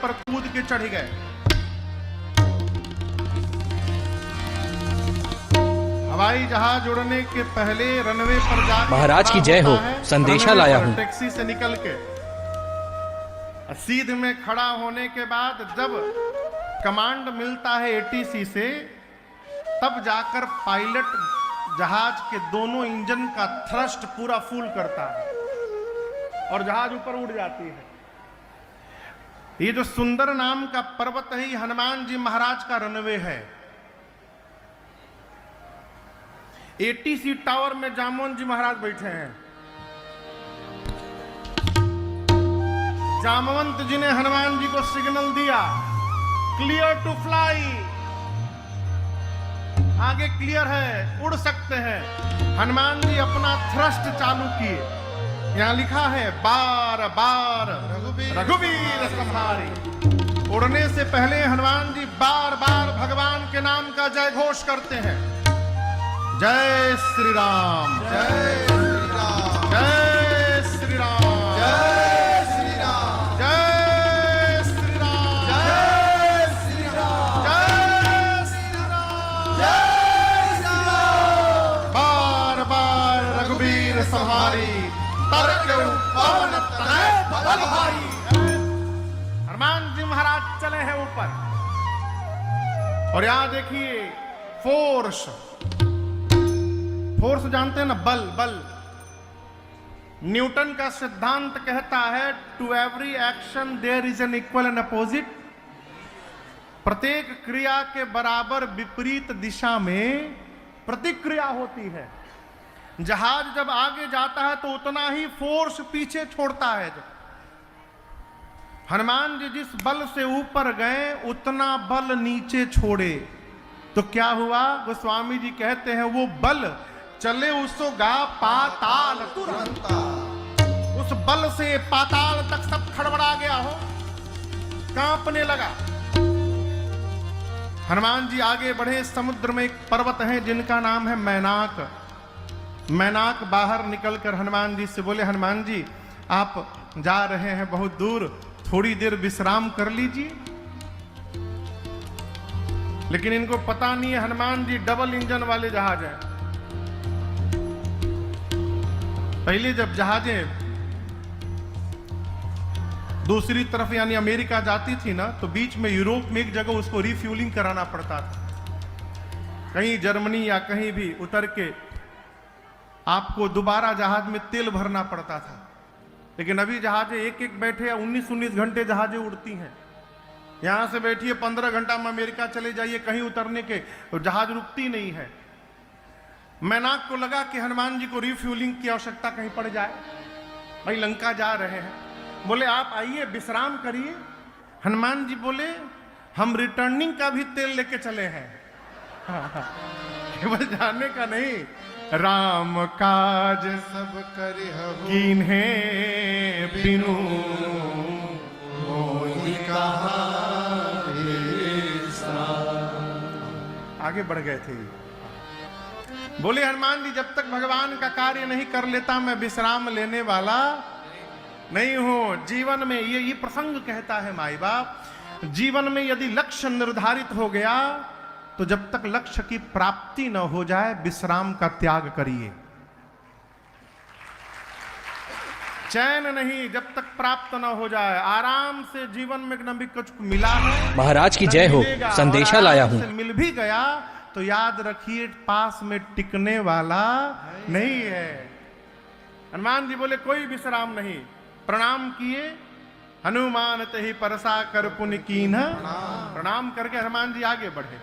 पर कूद के चढ़ गए। हवाई जहाज उड़ने के पहले रनवे पर जाकर महाराज की जय हो, संदेशा लाया हूं। टैक्सी से निकल के सीध में खड़ा होने के बाद जब कमांड मिलता है एटीसी से, तब जाकर पायलट जहाज के दोनों इंजन का थ्रस्ट पूरा फुल करता है और जहाज ऊपर उड़ जाती है। ये जो सुंदर नाम का पर्वत है, हनुमान जी महाराज का रनवे है। एटीसी टावर में जामोन जी महाराज बैठे हैं। जामवंत जी ने हनुमान जी को सिग्नल दिया, क्लियर टू फ्लाई, आगे क्लियर है, उड़ सकते हैं। हनुमान जी अपना थ्रस्ट चालू किए। यहां लिखा है बार बार रघुवीर संहारी। उड़ने से पहले हनुमान जी बार बार भगवान के नाम का जय घोष करते हैं। जय श्री राम, जय श्री राम, जय श्री राम, जय श्री राम, जय श्री राम, जय श्री राम, जय श्री राम, जय श्री राम। बार बार रघुवीर संहारी, पवन तनय बल भारी। हनुमान जी महाराज चले हैं ऊपर और यहां देखिए फोर्स जानते हैं ना, बल। बल न्यूटन का सिद्धांत कहता है to every action there is an equal and opposite. प्रत्येक क्रिया के बराबर विपरीत दिशा में प्रतिक्रिया होती है। जहाज जब आगे जाता है तो उतना ही फोर्स पीछे छोड़ता है। हनुमान जी जिस बल से ऊपर गए उतना बल नीचे छोड़े तो क्या हुआ? गोस्वामी जी कहते हैं वो बल चले उसो गा पाताल तुरंत। उस बल से पाताल तक सब खड़बड़ा गया हो, कांपने लगा। हनुमान जी आगे बढ़े। समुद्र में एक पर्वत है जिनका नाम है मैनाक। मैनाक बाहर निकलकर हनुमान जी से बोले, हनुमान जी आप जा रहे हैं बहुत दूर, थोड़ी देर विश्राम कर लीजिए। लेकिन इनको पता नहीं है हनुमान जी डबल इंजन वाले जहाज हैं। पहले जब जहाजें दूसरी तरफ यानी अमेरिका जाती थी ना, तो बीच में यूरोप में एक जगह उसको रिफ्यूलिंग कराना पड़ता था। कहीं जर्मनी या कहीं भी उतर के आपको दोबारा जहाज में तेल भरना पड़ता था। लेकिन अभी जहाजें एक एक बैठे 19-19 घंटे जहाजें उड़ती हैं। यहां से बैठिए 15 घंटा में अमेरिका चले जाइए, कहीं उतरने के तो जहाज रुकती नहीं है। मैनाक को लगा कि हनुमान जी को रिफ्यूलिंग की आवश्यकता कहीं पड़ जाए, भाई लंका जा रहे हैं। बोले आप आइए विश्राम करिए। हनुमान जी बोले हम रिटर्निंग का भी तेल लेके चले हैं, केवल जाने का नहीं। राम काज सब करिहु कीन्हे बिनु मोहि कहाई। आगे बढ़ गए थे। बोले हनुमान जी जब तक भगवान का कार्य नहीं कर लेता मैं विश्राम लेने वाला नहीं हूं। जीवन में ये प्रसंग कहता है माई बाप, जीवन में यदि लक्ष्य निर्धारित हो गया तो जब तक लक्ष्य की प्राप्ति न हो जाए विश्राम का त्याग करिए। चैन नहीं जब तक प्राप्त न हो जाए। आराम से जीवन में न भी कुछ मिला है, महाराज की जय हो, संदेशा लाया हूं। मिल भी गया तो याद रखिए पास में टिकने वाला नहीं है। हनुमान जी बोले कोई विश्राम नहीं। प्रणाम किए। हनुमान ते ही परसा कर पुण्य कीन्ह। प्रणाम करके हनुमान जी आगे बढ़े।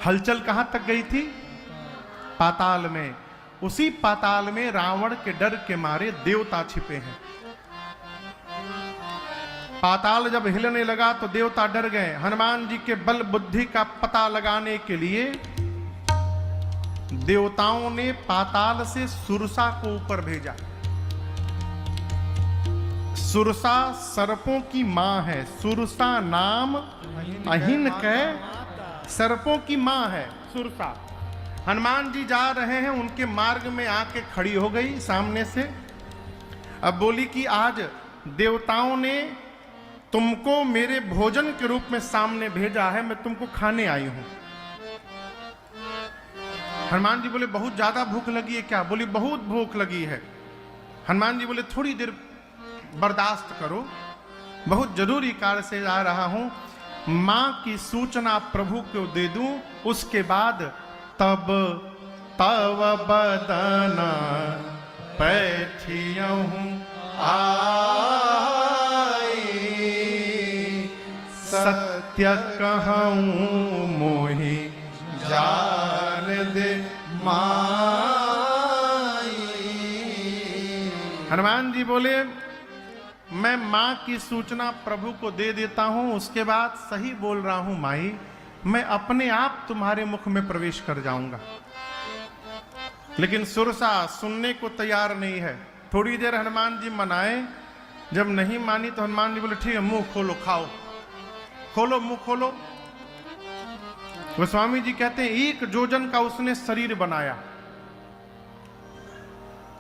हलचल कहां तक गई थी? पाताल में। उसी पाताल में रावण के डर के मारे देवता छिपे हैं। पाताल जब हिलने लगा तो देवता डर गए। हनुमान जी के बल बुद्धि का पता लगाने के लिए देवताओं ने पाताल से सुरसा को ऊपर भेजा। सुरसा सर्पों की मां है। सुरसा नाम अहिन के सर्पों की मां है सुरसा। हनुमान जी जा रहे हैं, उनके मार्ग में आके खड़ी हो गई सामने से। अब बोली कि आज देवताओं ने तुमको मेरे भोजन के रूप में सामने भेजा है, मैं तुमको खाने आई हूं। हनुमान जी बोले बहुत ज्यादा भूख लगी है क्या? बोली बहुत भूख लगी है। हनुमान जी बोले थोड़ी देर बर्दाश्त करो, बहुत जरूरी कार्य से आ रहा हूं, मां की सूचना प्रभु को दे दूं, उसके बाद तब तव बदना बैठियहूं आई, सत्य कहूं मोहि जान दे माई। हनुमान जी बोले मैं मां की सूचना प्रभु को दे देता हूं, उसके बाद सही बोल रहा हूं माई, मैं अपने आप तुम्हारे मुख में प्रवेश कर जाऊंगा। लेकिन सुरसा सुनने को तैयार नहीं है। थोड़ी देर हनुमान जी मनाए, जब नहीं मानी तो हनुमान जी बोले ठीक है मुंह खोलो, खाओ, खोलो मुंह खोलो। गोस्वामी जी कहते हैं 1 योजन का उसने शरीर बनाया।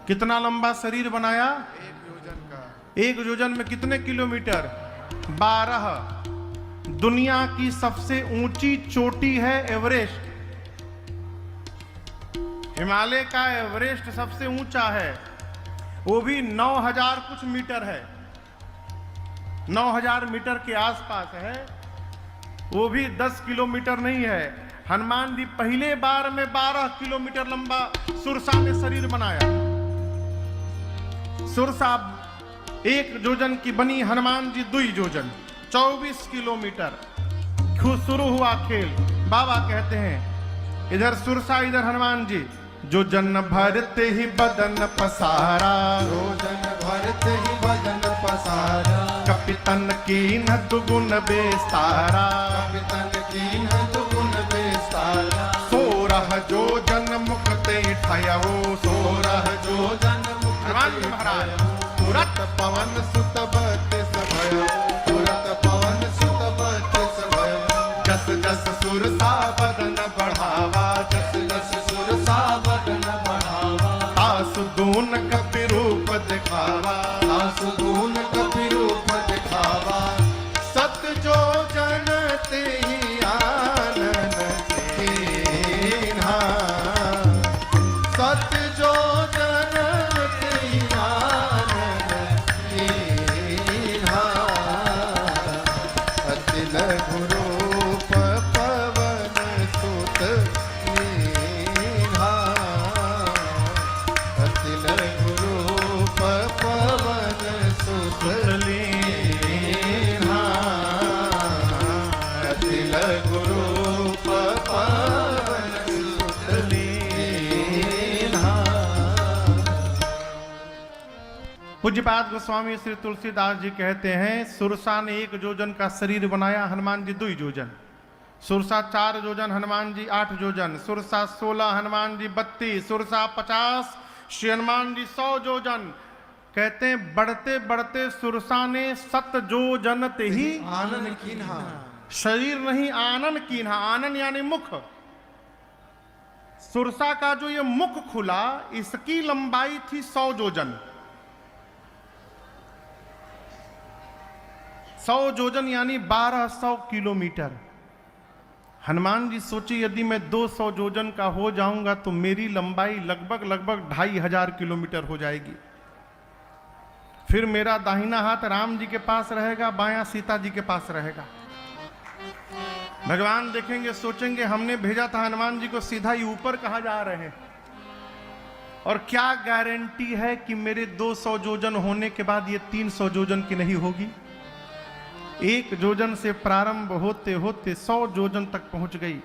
कितना लंबा शरीर बनाया? 1 योजन का। 1 योजन में कितने किलोमीटर? 12। दुनिया की सबसे ऊंची चोटी है एवरेस्ट। हिमालय का एवरेस्ट सबसे ऊंचा है, वो भी 9000 कुछ मीटर है, 9000 मीटर के आसपास है, वो भी 10 किलोमीटर नहीं है। हनुमान जी पहले बार में 12 किलोमीटर लंबा सुरसा में शरीर बनाया। सुरसा 1 योजन की बनी, हनुमान जी 2 योजन, 24 किलोमीटर। शुरू हुआ खेल। बाबा कहते हैं इधर सुरसा इधर हनुमान जी, जो जन भरते ही बदन पसारा, जो जन भरते ही बदन पसारा, कपितन की न दुगुन बेस्तारा, कपितन की न दुगुन बेस्तारा, 16 जो जन मुक्ते ठयो, 16 जो जन हनुमान जी महाराज तुरत पवन सुत बत्तीस भयो, तुरत पवन सुत बत्तीस भयो, जस जस सुरसा बदन बढ़ावा, जस जस सुरसा बदन बढ़ावा, तासु दून कपि रूप दिखावा, आसु दून कपि रूप दिखावा, सत जो जन ते आनन कीन्हा, सत जो जन ते आनन कीन्हा, अति लघु रूप पवन सुत लीन्हा, अति लघु रूप पवन सुत लीन्हा, अति लघु रूप पवन सुत लीन्हा। पूज्यपाद गोस्वामी श्री तुलसीदास जी कहते हैं सुरसा ने 1 योजन का शरीर बनाया, हनुमान जी 2 योजन। सुरसा 4 योजन, हनुमान जी 8 योजन। सुरसा 16, हनुमान जी 32। सुरसा 50, श्री हनुमान जी 100 योजन। कहते हैं बढ़ते बढ़ते सुरसा ने 7 योजन ते ही आनन कीन्हा, शरीर नहीं आनन कीन्हा, आनन यानी मुख। सुरसा का जो ये मुख खुला, इसकी लंबाई थी 100 योजन। 100 योजन यानी 1200 किलोमीटर। हनुमान जी सोचे यदि मैं 200 योजन का हो जाऊंगा तो मेरी लंबाई लगभग 2500 किलोमीटर हो जाएगी। फिर मेरा दाहिना हाथ राम जी के पास रहेगा, बायां सीता जी के पास रहेगा। भगवान देखेंगे, सोचेंगे हमने भेजा था हनुमान जी को सीधा ही ऊपर कहाँ जा रहे हैं, और क्या गारंटी है कि मेरे 200 योजन होने के बाद ये 300 योजन की नहीं होगी। 1 योजन से प्रारंभ होते होते 100 योजन तक पहुंच गई।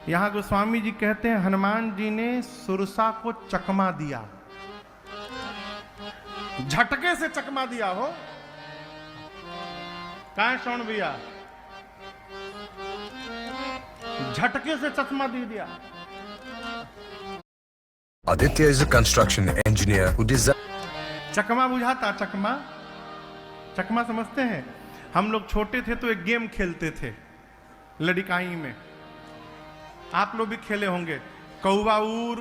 यहां गोस्वामी जी कहते हैं हनुमान जी ने सुरसा को चकमा दिया, झटके से चकमा दिया हो। कहां श्रवण भैया, झटके से चकमा दे दिया। Aditya is a construction engineer who designs. चकमा बुझाता, चकमा, चकमा समझते हैं? हम लोग छोटे थे तो एक गेम खेलते थे लड़िकाई में, आप लोग भी खेले होंगे, कौवा उड़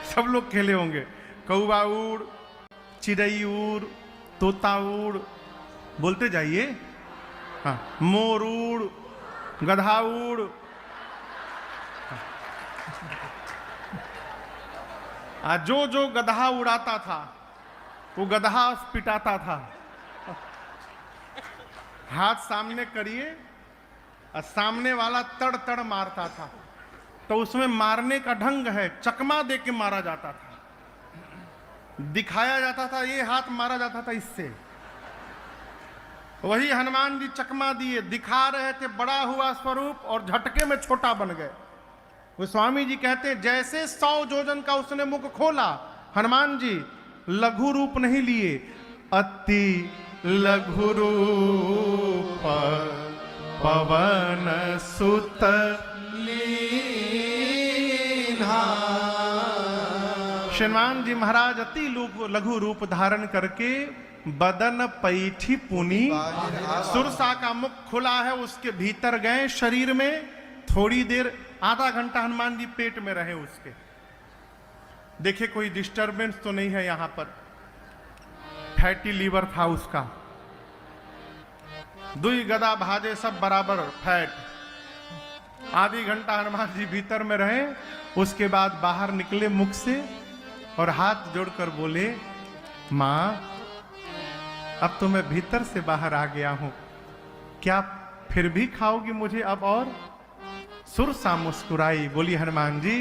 सब लोग खेले होंगे। कौवा उड़, चिड़ई उड़, तोताऊड़, बोलते जाइए, हाँ, मोरूड़, गधाऊड़, जो जो गधा उड़ाता था वो गधा पिटाता था। हाथ सामने करिए और सामने वाला तड़ तड़ मारता था, तो उसमें मारने का ढंग है, चकमा दे के मारा जाता था, दिखाया जाता था, ये हाथ मारा जाता था इससे। वही हनुमान जी चकमा दिए, दिखा रहे थे बड़ा हुआ स्वरूप और झटके में छोटा बन गए। वो स्वामी जी कहते हैं जैसे 100 जोजन का उसने मुख खोला, हनुमान जी लघु रूप नहीं लिए, अति लघु रूप पवन सुत लीन्हा। हनुमान जी महाराज अति लघु रूप धारण करके बदन पैठी पुनी, सुरसा का मुख खुला है, उसके भीतर गए शरीर में, थोड़ी देर आधा घंटा हनुमान जी पेट में रहे उसके। देखे कोई डिस्टरबेंस तो नहीं है यहां पर, फैटी लीवर था उसका, दुई गदा भाजे सब बराबर फैट। आधी घंटा हनुमान जी भीतर में रहे, उसके बाद बाहर निकले मुख से और हाथ जोड़कर बोले, मां अब तो मैं भीतर से बाहर आ गया हूं, क्या फिर भी खाओगी मुझे अब और? सुरसा मुस्कुराई, बोली हनुमान जी